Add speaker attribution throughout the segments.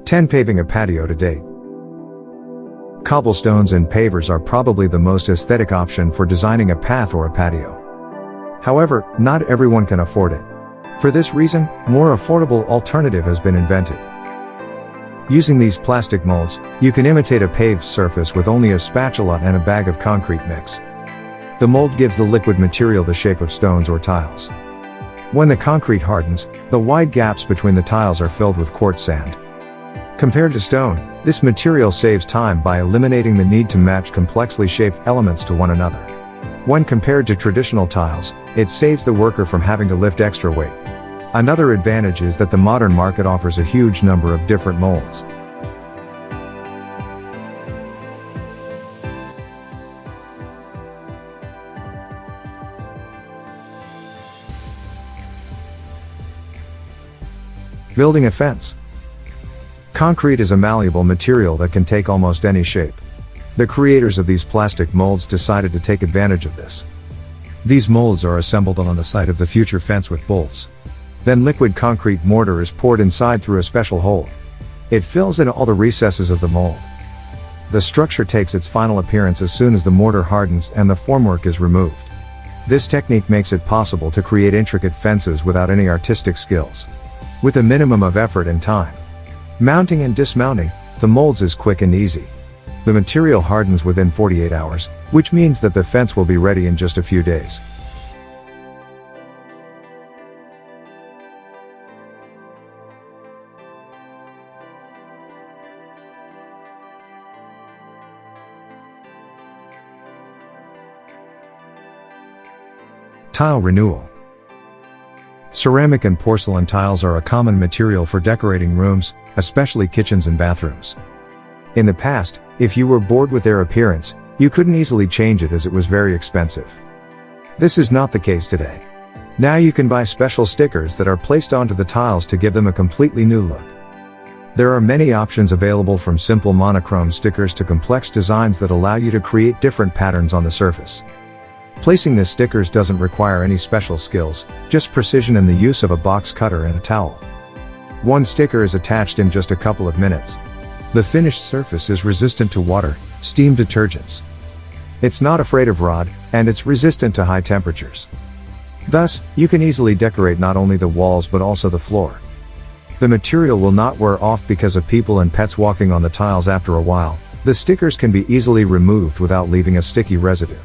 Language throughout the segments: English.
Speaker 1: 10 Paving a patio to date. Cobblestones and pavers are probably the most aesthetic option for designing a path or a patio. However, not everyone can afford it. For this reason, more affordable alternative has been invented. Using these plastic molds, you can imitate a paved surface with only a spatula and a bag of concrete mix. The mold gives the liquid material the shape of stones or tiles. When the concrete hardens, the wide gaps between the tiles are filled with quartz sand. Compared to stone, this material saves time by eliminating the need to match complexly shaped elements to one another. When compared to traditional tiles, it saves the worker from having to lift extra weight. Another advantage is that the modern market offers a huge number of different molds. Building a fence. Concrete is a malleable material that can take almost any shape. The creators of these plastic molds decided to take advantage of this. These molds are assembled on the side of the future fence with bolts. Then liquid concrete mortar is poured inside through a special hole. It fills in all the recesses of the mold. The structure takes its final appearance as soon as the mortar hardens and the formwork is removed. This technique makes it possible to create intricate fences without any artistic skills, with a minimum of effort and time. Mounting and dismounting the molds is quick and easy. The material hardens within 48 hours, which means that the fence will be ready in just a few days. Tile renewal. Ceramic and porcelain tiles are a common material for decorating rooms, especially kitchens and bathrooms. In the past, if you were bored with their appearance, you couldn't easily change it as it was very expensive. This is not the case today. Now you can buy special stickers that are placed onto the tiles to give them a completely new look. There are many options available, from simple monochrome stickers to complex designs that allow you to create different patterns on the surface. Placing the stickers doesn't require any special skills, just precision and the use of a box cutter and a towel. One sticker is attached in just a couple of minutes. The finished surface is resistant to water, steam, detergents. It's not afraid of rot, and it's resistant to high temperatures. Thus, you can easily decorate not only the walls but also the floor. The material will not wear off because of people and pets walking on the tiles after a while. The stickers can be easily removed without leaving a sticky residue.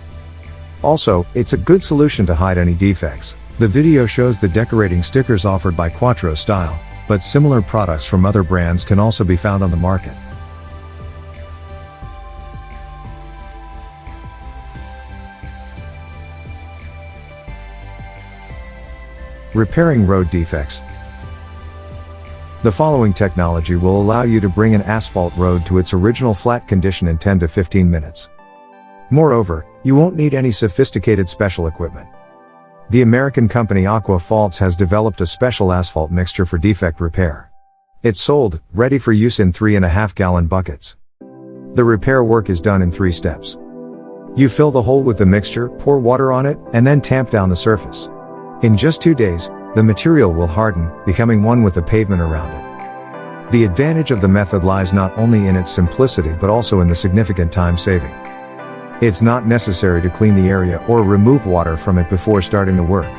Speaker 1: Also, it's a good solution to hide any defects. The video shows the decorating stickers offered by Quattro Style, but similar products from other brands can also be found on the market. Repairing road defects. The following technology will allow you to bring an asphalt road to its original flat condition in 10 to 15 minutes. Moreover, you won't need any sophisticated special equipment. The American company Aqua Faults has developed a special asphalt mixture for defect repair. It's sold, ready for use in 3.5-gallon buckets. The repair work is done in 3 steps. You fill the hole with the mixture, pour water on it, and then tamp down the surface. In just 2 days, the material will harden, becoming one with the pavement around it. The advantage of the method lies not only in its simplicity but also in the significant time saving. It's not necessary to clean the area or remove water from it before starting the work.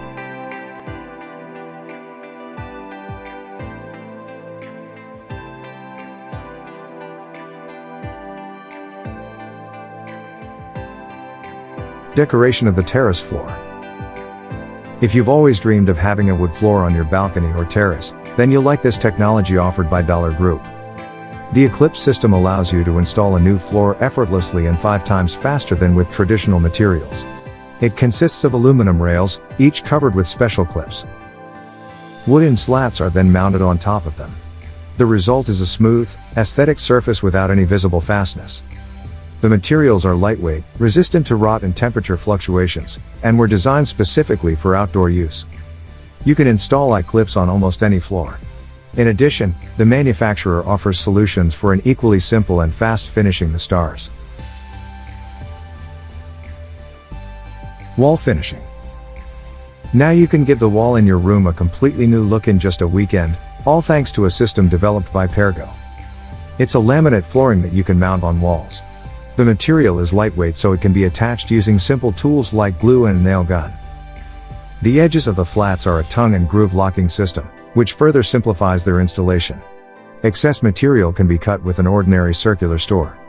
Speaker 1: Decoration of the terrace floor. If you've always dreamed of having a wood floor on your balcony or terrace, then you'll like this technology offered by Dollar Group. The Eclipse system allows you to install a new floor effortlessly and 5 times faster than with traditional materials. It consists of aluminum rails, each covered with special clips. Wooden slats are then mounted on top of them. The result is a smooth, aesthetic surface without any visible fastness. The materials are lightweight, resistant to rot and temperature fluctuations, and were designed specifically for outdoor use. You can install Eclipse on almost any floor. In addition, the manufacturer offers solutions for an equally simple and fast finishing the stars. Wall finishing. Now you can give the wall in your room a completely new look in just a weekend, all thanks to a system developed by Pergo. It's a laminate flooring that you can mount on walls. The material is lightweight so it can be attached using simple tools like glue and a nail gun. The edges of the flats are a tongue and groove locking system, which further simplifies their installation. Excess material can be cut with an ordinary circular store.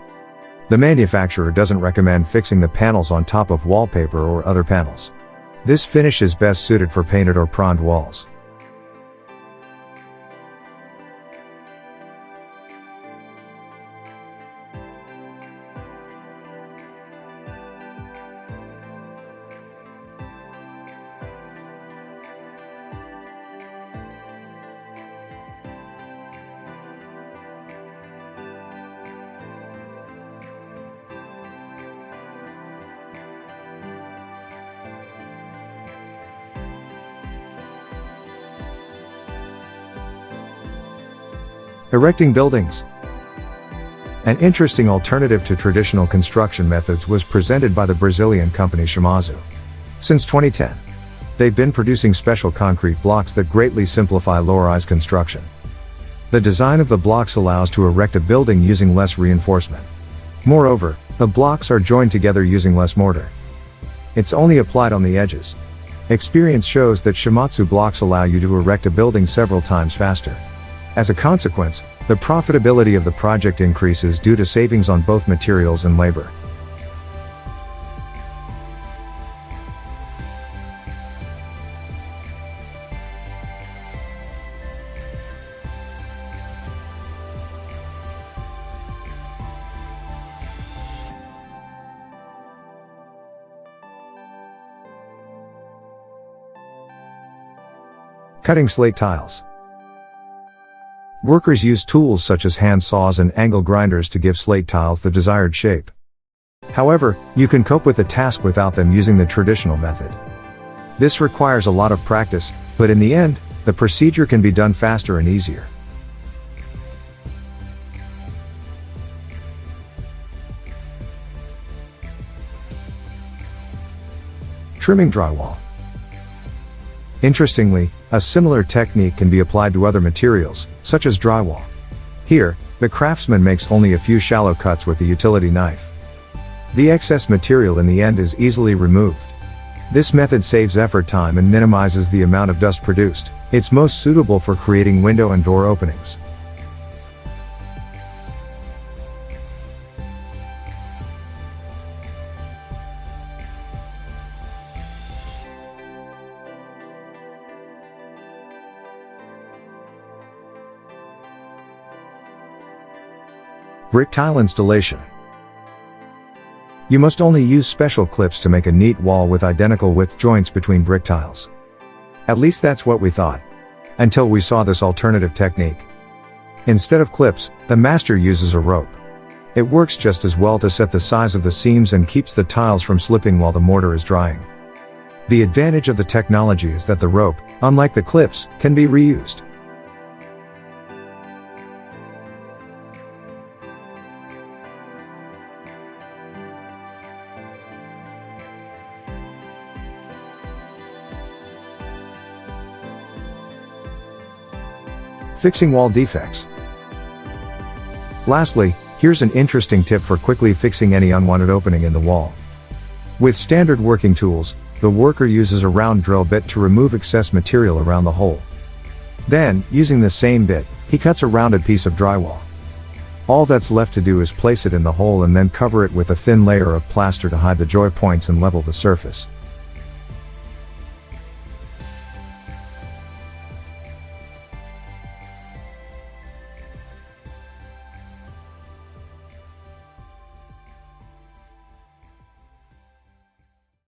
Speaker 1: The manufacturer doesn't recommend fixing the panels on top of wallpaper or other panels. This finish is best suited for painted or primed walls. Erecting buildings. An interesting alternative to traditional construction methods was presented by the Brazilian company Shimazu. Since 2010, they've been producing special concrete blocks that greatly simplify low-rise construction. The design of the blocks allows to erect a building using less reinforcement. Moreover, the blocks are joined together using less mortar. It's only applied on the edges. Experience shows that Shimazu blocks allow you to erect a building several times faster. As a consequence, the profitability of the project increases due to savings on both materials and labor. Cutting slate tiles. Workers use tools such as hand saws and angle grinders to give slate tiles the desired shape. However, you can cope with the task without them using the traditional method. This requires a lot of practice, but in the end, the procedure can be done faster and easier. Trimming drywall. Interestingly, a similar technique can be applied to other materials, such as drywall. Here, the craftsman makes only a few shallow cuts with the utility knife. The excess material in the end is easily removed. This method saves effort time and minimizes the amount of dust produced. It's most suitable for creating window and door openings. Brick tile installation. You must only use special clips to make a neat wall with identical width joints between brick tiles. At least that's what we thought. Until we saw this alternative technique. Instead of clips, the master uses a rope. It works just as well to set the size of the seams and keeps the tiles from slipping while the mortar is drying. The advantage of the technology is that the rope, unlike the clips, can be reused. Fixing wall defects. Lastly, here's an interesting tip for quickly fixing any unwanted opening in the wall. With standard working tools, the worker uses a round drill bit to remove excess material around the hole. Then, using the same bit, he cuts a rounded piece of drywall. All that's left to do is place it in the hole and then cover it with a thin layer of plaster to hide the joint points and level the surface.